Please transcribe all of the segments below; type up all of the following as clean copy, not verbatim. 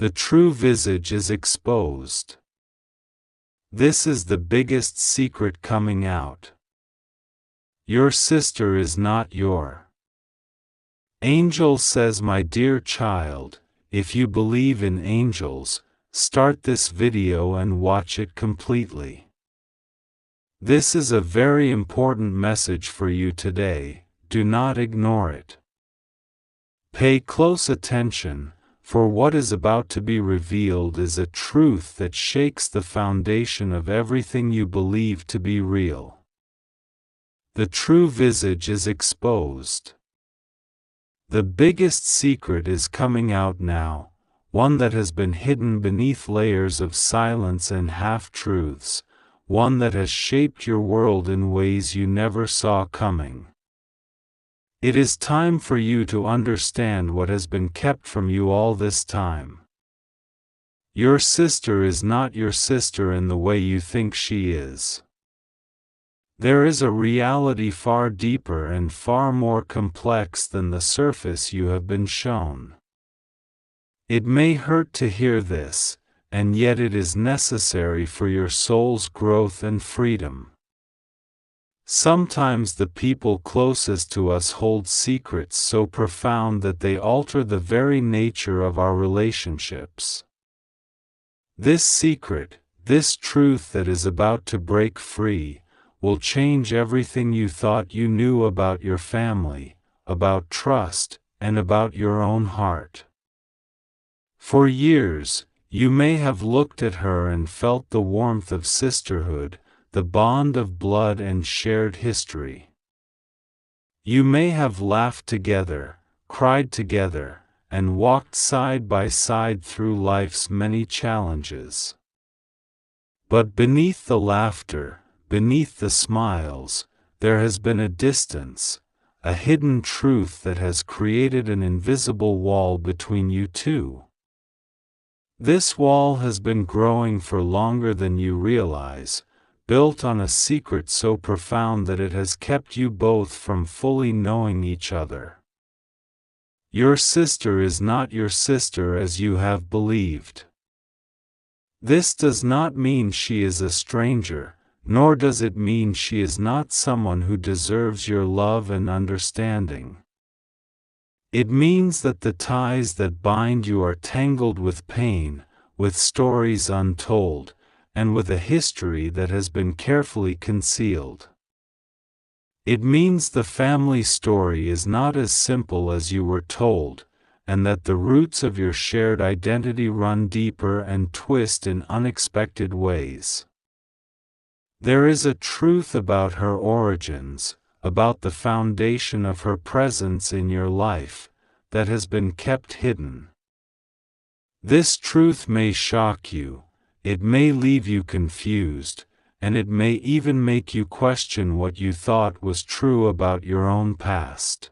The true visage is exposed. This is the biggest secret coming out. Your sister is not your angel says, my dear child, if you believe in angels, start this video and watch it completely. This is a very important message for you today, do not ignore it. Pay close attention, for what is about to be revealed is a truth that shakes the foundation of everything you believe to be real. The true visage is exposed. The biggest secret is coming out now, one that has been hidden beneath layers of silence and half-truths, one that has shaped your world in ways you never saw coming. It is time for you to understand what has been kept from you all this time. Your sister is not your sister in the way you think she is. There is a reality far deeper and far more complex than the surface you have been shown. It may hurt to hear this, and yet it is necessary for your soul's growth and freedom. Sometimes the people closest to us hold secrets so profound that they alter the very nature of our relationships. This secret, this truth that is about to break free, will change everything you thought you knew about your family, about trust, and about your own heart. For years, you may have looked at her and felt the warmth of sisterhood, the bond of blood and shared history. You may have laughed together, cried together, and walked side by side through life's many challenges. But beneath the laughter, beneath the smiles, there has been a distance, a hidden truth that has created an invisible wall between you two. This wall has been growing for longer than you realize, built on a secret so profound that it has kept you both from fully knowing each other. Your sister is not your sister as you have believed. This does not mean she is a stranger, nor does it mean she is not someone who deserves your love and understanding. It means that the ties that bind you are tangled with pain, with stories untold, and with a history that has been carefully concealed. It means the family story is not as simple as you were told, and that the roots of your shared identity run deeper and twist in unexpected ways. There is a truth about her origins, about the foundation of her presence in your life, that has been kept hidden. This truth may shock you, it may leave you confused, and it may even make you question what you thought was true about your own past.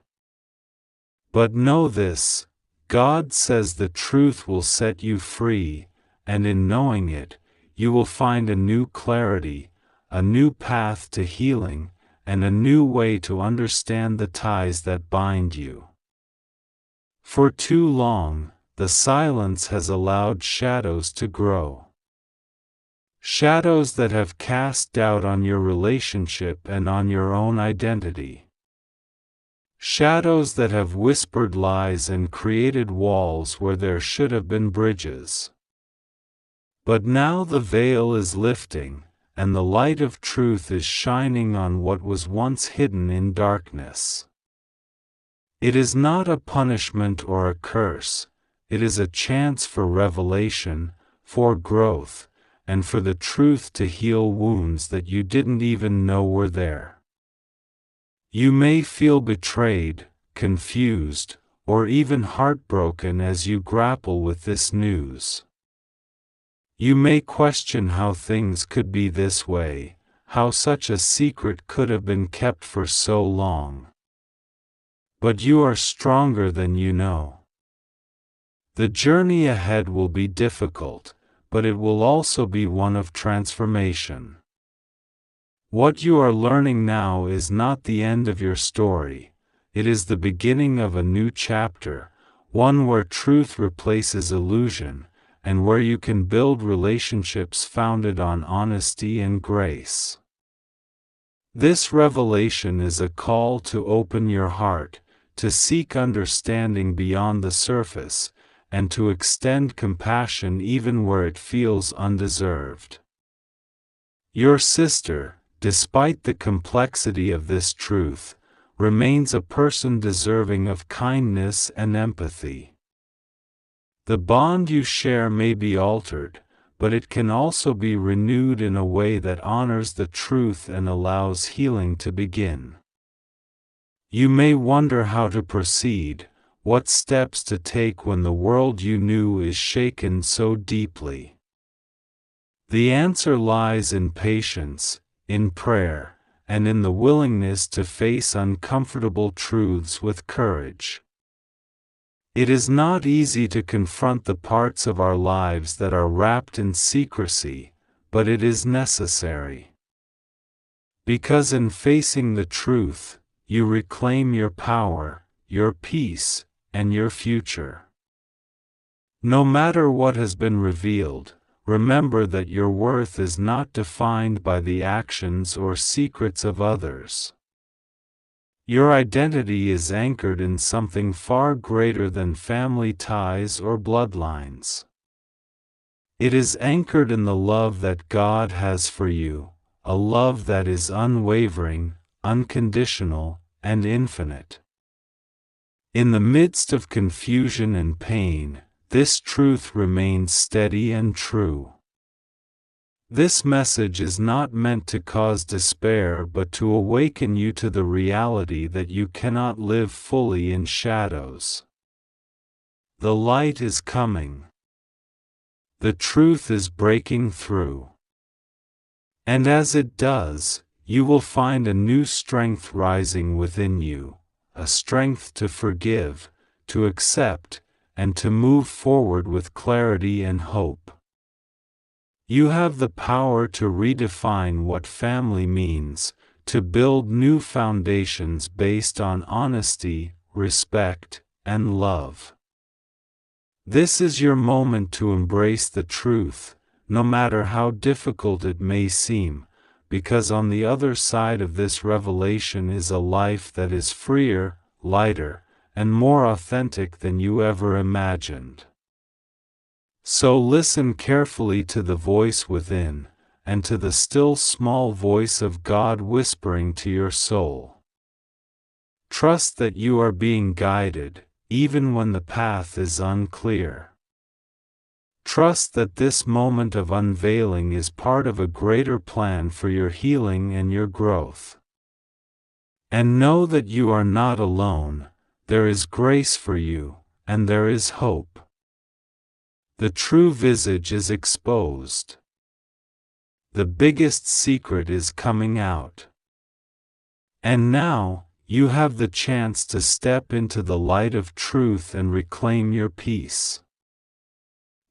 But know this, God says the truth will set you free, and in knowing it, you will find a new clarity, a new path to healing, and a new way to understand the ties that bind you. For too long, the silence has allowed shadows to grow. Shadows that have cast doubt on your relationship and on your own identity. Shadows that have whispered lies and created walls where there should have been bridges. But now the veil is lifting, and the light of truth is shining on what was once hidden in darkness. It is not a punishment or a curse, it is a chance for revelation, for growth, and for the truth to heal wounds that you didn't even know were there. You may feel betrayed, confused, or even heartbroken as you grapple with this news. You may question how things could be this way, how such a secret could have been kept for so long. But you are stronger than you know. The journey ahead will be difficult, but it will also be one of transformation. What you are learning now is not the end of your story, it is the beginning of a new chapter, one where truth replaces illusion, and where you can build relationships founded on honesty and grace. This revelation is a call to open your heart, to seek understanding beyond the surface, and to extend compassion even where it feels undeserved. Your sister, despite the complexity of this truth, remains a person deserving of kindness and empathy. The bond you share may be altered, but it can also be renewed in a way that honors the truth and allows healing to begin. You may wonder how to proceed, what steps to take when the world you knew is shaken so deeply. The answer lies in patience, in prayer, and in the willingness to face uncomfortable truths with courage. It is not easy to confront the parts of our lives that are wrapped in secrecy, but it is necessary. Because in facing the truth, you reclaim your power, your peace, and your future. No matter what has been revealed, remember that your worth is not defined by the actions or secrets of others. Your identity is anchored in something far greater than family ties or bloodlines. It is anchored in the love that God has for you, a love that is unwavering, unconditional, and infinite. In the midst of confusion and pain, this truth remains steady and true. This message is not meant to cause despair but to awaken you to the reality that you cannot live fully in shadows. The light is coming. The truth is breaking through. And as it does, you will find a new strength rising within you, a strength to forgive, to accept, and to move forward with clarity and hope. You have the power to redefine what family means, to build new foundations based on honesty, respect, and love. This is your moment to embrace the truth, no matter how difficult it may seem, because on the other side of this revelation is a life that is freer, lighter, and more authentic than you ever imagined. So listen carefully to the voice within, and to the still small voice of God whispering to your soul. Trust that you are being guided, even when the path is unclear. Trust that this moment of unveiling is part of a greater plan for your healing and your growth. And know that you are not alone, there is grace for you, and there is hope. The true visage is exposed. The biggest secret is coming out. And now, you have the chance to step into the light of truth and reclaim your peace.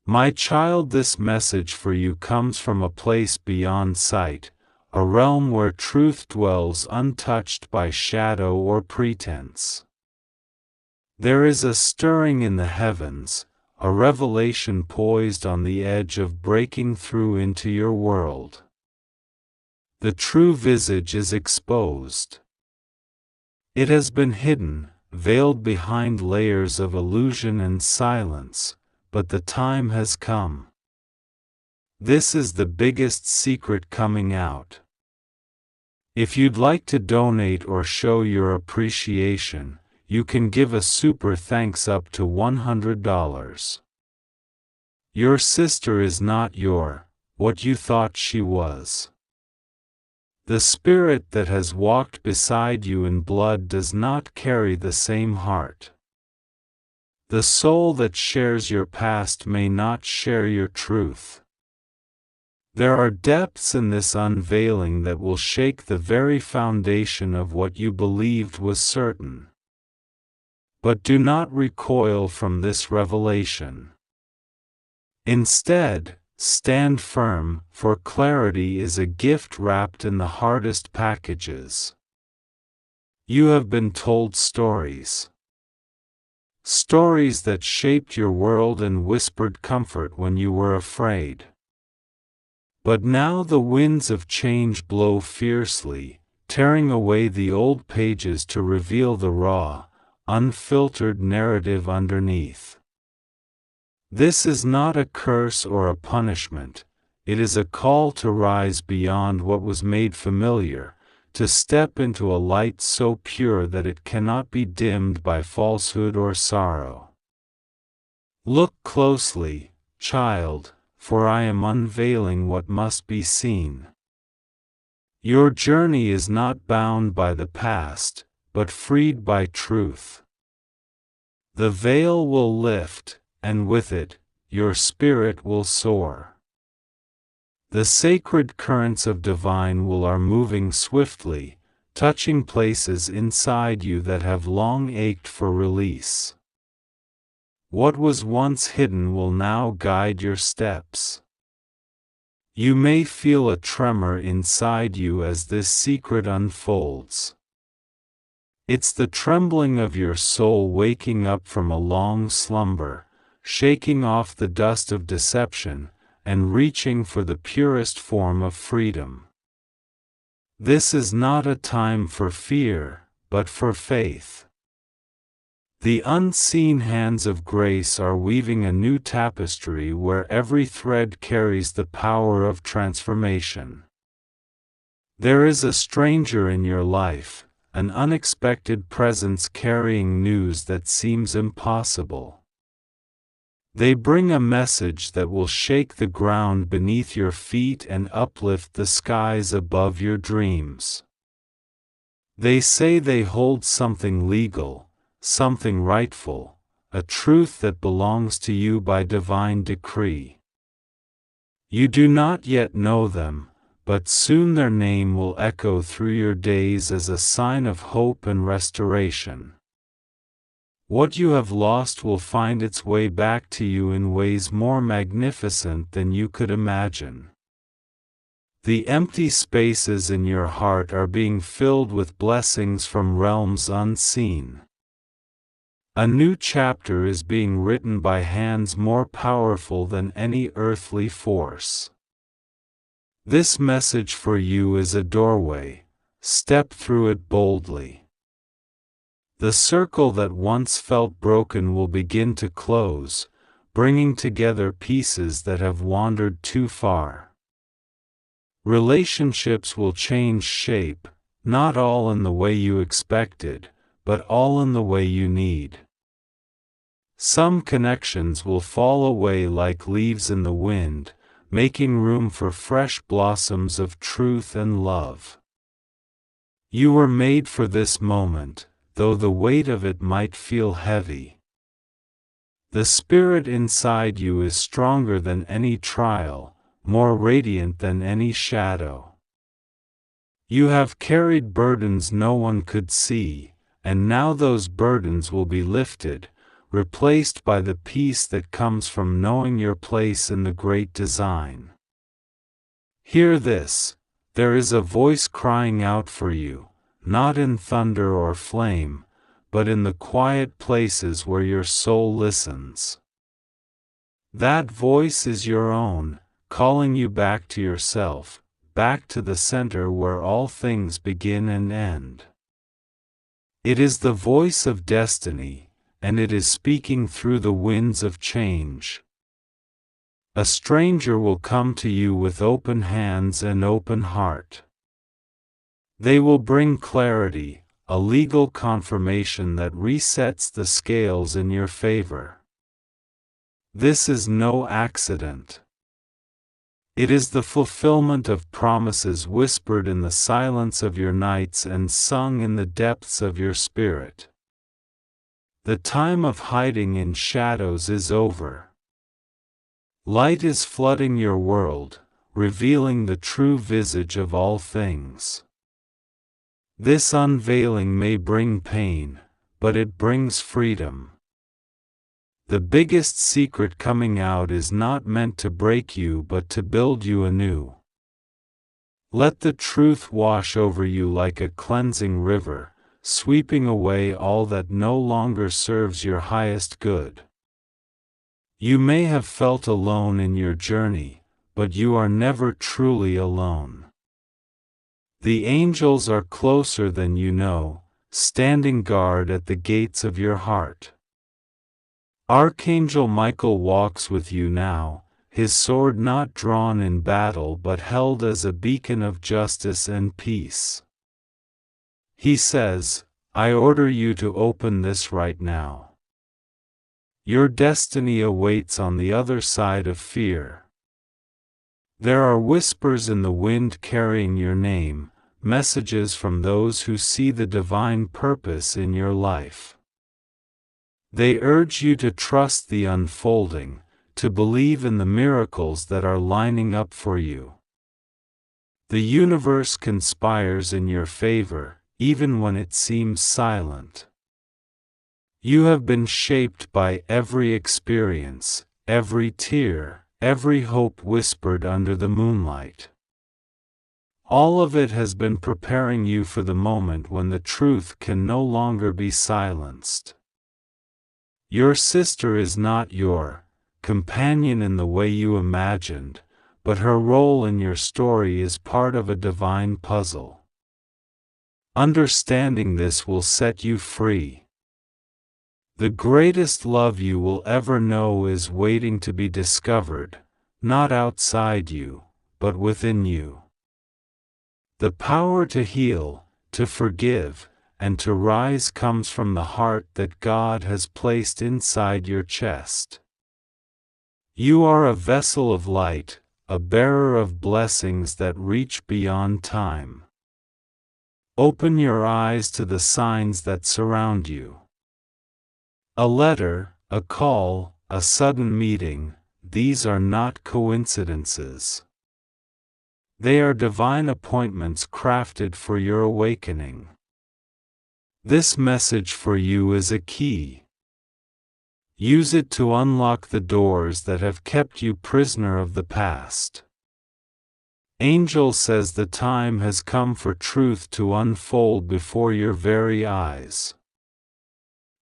My child, this message for you comes from a place beyond sight, a realm where truth dwells untouched by shadow or pretense. There is a stirring in the heavens, a revelation poised on the edge of breaking through into your world. The true visage is exposed. It has been hidden, veiled behind layers of illusion and silence, but the time has come. This is the biggest secret coming out. If you'd like to donate or show your appreciation, you can give a super thanks up to $100. Your sister is not what you thought she was. The spirit that has walked beside you in blood does not carry the same heart. The soul that shares your past may not share your truth. There are depths in this unveiling that will shake the very foundation of what you believed was certain. But do not recoil from this revelation. Instead, stand firm, for clarity is a gift wrapped in the hardest packages. You have been told stories. stories that shaped your world and whispered comfort when you were afraid. But now the winds of change blow fiercely, tearing away the old pages to reveal the raw, unfiltered narrative underneath. This is not a curse or a punishment, it is a call to rise beyond what was made familiar, to step into a light so pure that it cannot be dimmed by falsehood or sorrow. Look closely, child, for I am unveiling what must be seen. Your journey is not bound by the past, but freed by truth. The veil will lift, and with it, your spirit will soar. The sacred currents of divine will are moving swiftly, touching places inside you that have long ached for release. What was once hidden will now guide your steps. You may feel a tremor inside you as this secret unfolds. It's the trembling of your soul waking up from a long slumber, shaking off the dust of deception, and reaching for the purest form of freedom. This is not a time for fear, but for faith. The unseen hands of grace are weaving a new tapestry where every thread carries the power of transformation. There is a stranger in your life, an unexpected presence carrying news that seems impossible. They bring a message that will shake the ground beneath your feet and uplift the skies above your dreams. They say they hold something legal, something rightful, a truth that belongs to you by divine decree. You do not yet know them, but soon their name will echo through your days as a sign of hope and restoration. What you have lost will find its way back to you in ways more magnificent than you could imagine. The empty spaces in your heart are being filled with blessings from realms unseen. A new chapter is being written by hands more powerful than any earthly force. This message for you is a doorway. Step through it boldly. The circle that once felt broken will begin to close, bringing together pieces that have wandered too far. Relationships will change shape, not all in the way you expected, but all in the way you need. Some connections will fall away like leaves in the wind, making room for fresh blossoms of truth and love. You were made for this moment, though the weight of it might feel heavy. The spirit inside you is stronger than any trial, more radiant than any shadow. You have carried burdens no one could see, and now those burdens will be lifted, replaced by the peace that comes from knowing your place in the great design. Hear this, there is a voice crying out for you, not in thunder or flame, but in the quiet places where your soul listens. That voice is your own, calling you back to yourself, back to the center where all things begin and end. It is the voice of destiny, and it is speaking through the winds of change. A stranger will come to you with open hands and open heart. They will bring clarity, a legal confirmation that resets the scales in your favor. This is no accident. It is the fulfillment of promises whispered in the silence of your nights and sung in the depths of your spirit. The time of hiding in shadows is over. Light is flooding your world, revealing the true visage of all things. This unveiling may bring pain, but it brings freedom. The biggest secret coming out is not meant to break you but to build you anew. Let the truth wash over you like a cleansing river, sweeping away all that no longer serves your highest good. You may have felt alone in your journey, but you are never truly alone. The angels are closer than you know, standing guard at the gates of your heart. Archangel Michael walks with you now, his sword not drawn in battle but held as a beacon of justice and peace. He says, I order you to open this right now. Your destiny awaits on the other side of fear. There are whispers in the wind carrying your name, messages from those who see the divine purpose in your life. They urge you to trust the unfolding, to believe in the miracles that are lining up for you. The universe conspires in your favor, even when it seems silent. You have been shaped by every experience, every tear, every hope whispered under the moonlight. All of it has been preparing you for the moment when the truth can no longer be silenced. Your sister is not your companion in the way you imagined, but her role in your story is part of a divine puzzle. Understanding this will set you free. The greatest love you will ever know is waiting to be discovered, not outside you, but within you. The power to heal, to forgive, and to rise comes from the heart that God has placed inside your chest. You are a vessel of light, a bearer of blessings that reach beyond time. Open your eyes to the signs that surround you. A letter, a call, a sudden meeting, these are not coincidences. They are divine appointments crafted for your awakening. This message for you is a key. Use it to unlock the doors that have kept you prisoner of the past. Angel says the time has come for truth to unfold before your very eyes.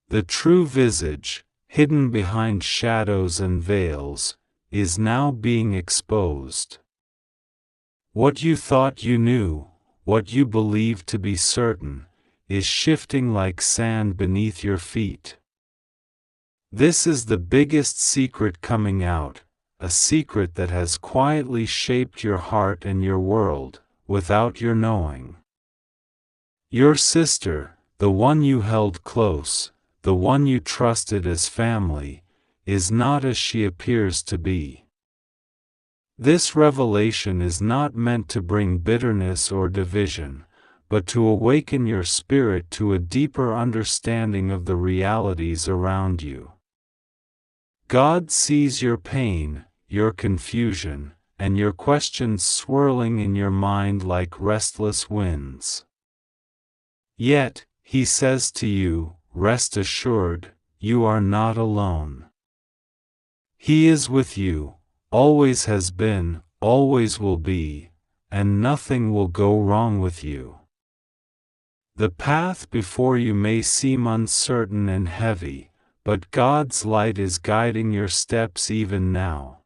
The true visage, hidden behind shadows and veils, is now being exposed. What you thought you knew, what you believed to be certain, is shifting like sand beneath your feet. This is the biggest secret coming out, a secret that has quietly shaped your heart and your world, without your knowing. Your sister, the one you held close, the one you trusted as family, is not as she appears to be. This revelation is not meant to bring bitterness or division, but to awaken your spirit to a deeper understanding of the realities around you. God sees your pain, your confusion, and your questions swirling in your mind like restless winds. Yet, He says to you, rest assured, you are not alone. He is with you, always has been, always will be, and nothing will go wrong with you. The path before you may seem uncertain and heavy, but God's light is guiding your steps even now.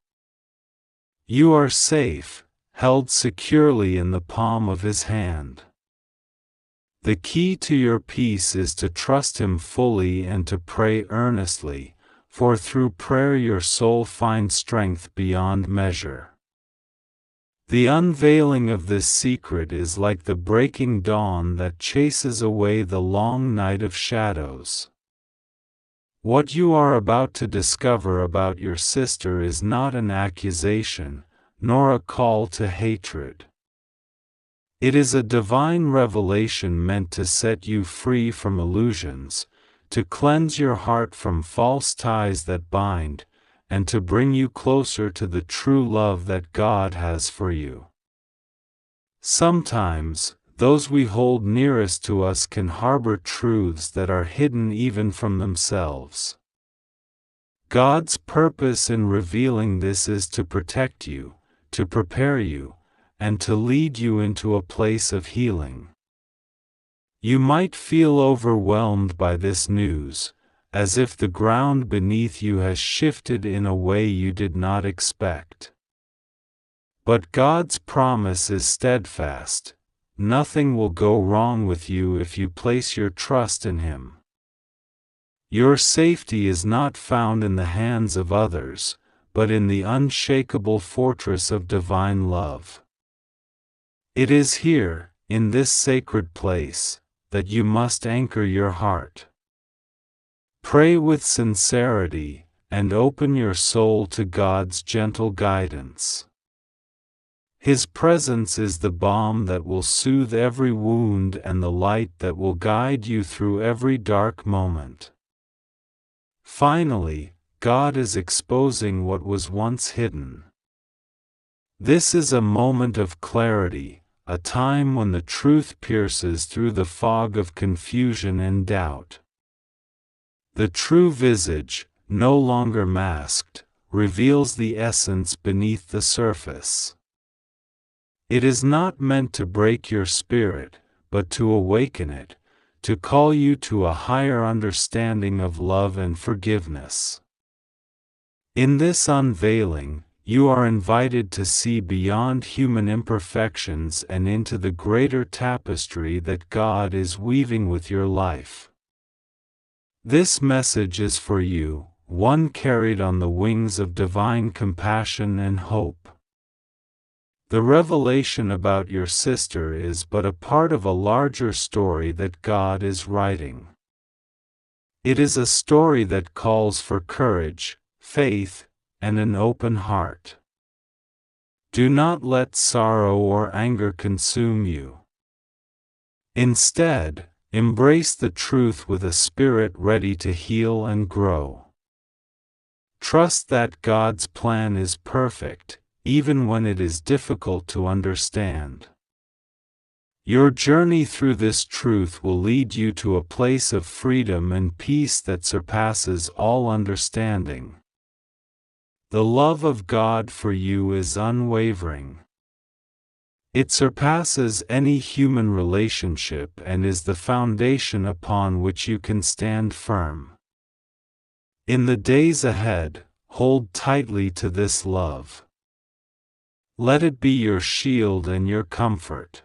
You are safe, held securely in the palm of His hand. The key to your peace is to trust Him fully and to pray earnestly, for through prayer your soul finds strength beyond measure. The unveiling of this secret is like the breaking dawn that chases away the long night of shadows. What you are about to discover about your sister is not an accusation, nor a call to hatred. It is a divine revelation meant to set you free from illusions, to cleanse your heart from false ties that bind, and to bring you closer to the true love that God has for you. Sometimes, those we hold nearest to us can harbor truths that are hidden even from themselves. God's purpose in revealing this is to protect you, to prepare you, and to lead you into a place of healing. You might feel overwhelmed by this news, as if the ground beneath you has shifted in a way you did not expect. But God's promise is steadfast. Nothing will go wrong with you if you place your trust in Him. Your safety is not found in the hands of others, but in the unshakable fortress of divine love. It is here, in this sacred place, that you must anchor your heart. Pray with sincerity, and open your soul to God's gentle guidance. His presence is the balm that will soothe every wound and the light that will guide you through every dark moment. Finally, God is exposing what was once hidden. This is a moment of clarity, a time when the truth pierces through the fog of confusion and doubt. The true visage, no longer masked, reveals the essence beneath the surface. It is not meant to break your spirit, but to awaken it, to call you to a higher understanding of love and forgiveness. In this unveiling, you are invited to see beyond human imperfections and into the greater tapestry that God is weaving with your life. This message is for you, one carried on the wings of divine compassion and hope. The revelation about your sister is but a part of a larger story that God is writing. It is a story that calls for courage, faith, and an open heart. Do not let sorrow or anger consume you. Instead, embrace the truth with a spirit ready to heal and grow. Trust that God's plan is perfect, even when it is difficult to understand. Your journey through this truth will lead you to a place of freedom and peace that surpasses all understanding. The love of God for you is unwavering. It surpasses any human relationship and is the foundation upon which you can stand firm. In the days ahead, hold tightly to this love. Let it be your shield and your comfort.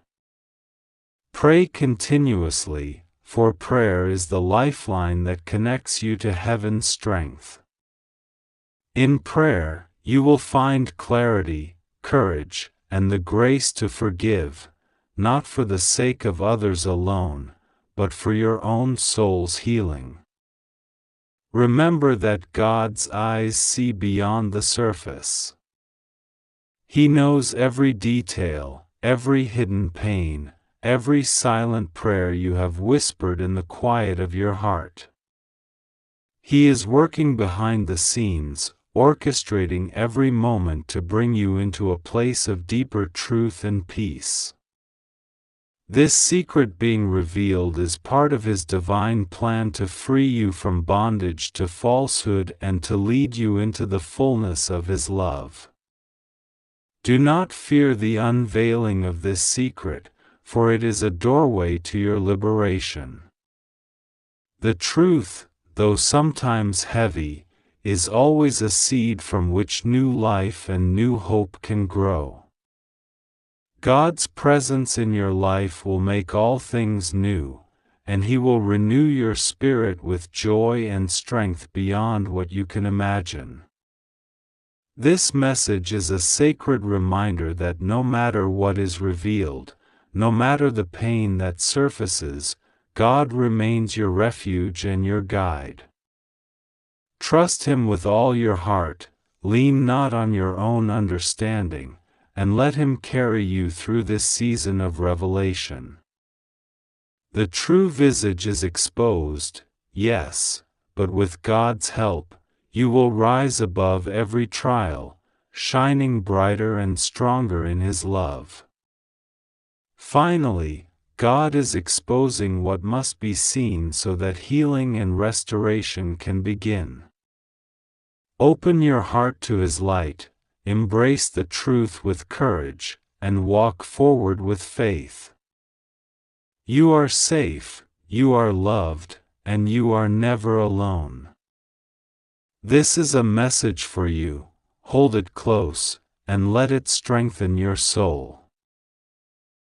Pray continuously, for prayer is the lifeline that connects you to heaven's strength. In prayer, you will find clarity, courage, and the grace to forgive, not for the sake of others alone, but for your own soul's healing. Remember that God's eyes see beyond the surface. He knows every detail, every hidden pain, every silent prayer you have whispered in the quiet of your heart. He is working behind the scenes, orchestrating every moment to bring you into a place of deeper truth and peace. This secret being revealed is part of His divine plan to free you from bondage to falsehood and to lead you into the fullness of His love. Do not fear the unveiling of this secret, for it is a doorway to your liberation. The truth, though sometimes heavy, is always a seed from which new life and new hope can grow. God's presence in your life will make all things new, and He will renew your spirit with joy and strength beyond what you can imagine. This message is a sacred reminder that no matter what is revealed, no matter the pain that surfaces, God remains your refuge and your guide. Trust Him with all your heart, lean not on your own understanding, and let Him carry you through this season of revelation. The true visage is exposed, yes, but with God's help, you will rise above every trial, shining brighter and stronger in His love. Finally, God is exposing what must be seen so that healing and restoration can begin. Open your heart to His light, embrace the truth with courage, and walk forward with faith. You are safe, you are loved, and you are never alone. This is a message for you. Hold it close, and let it strengthen your soul.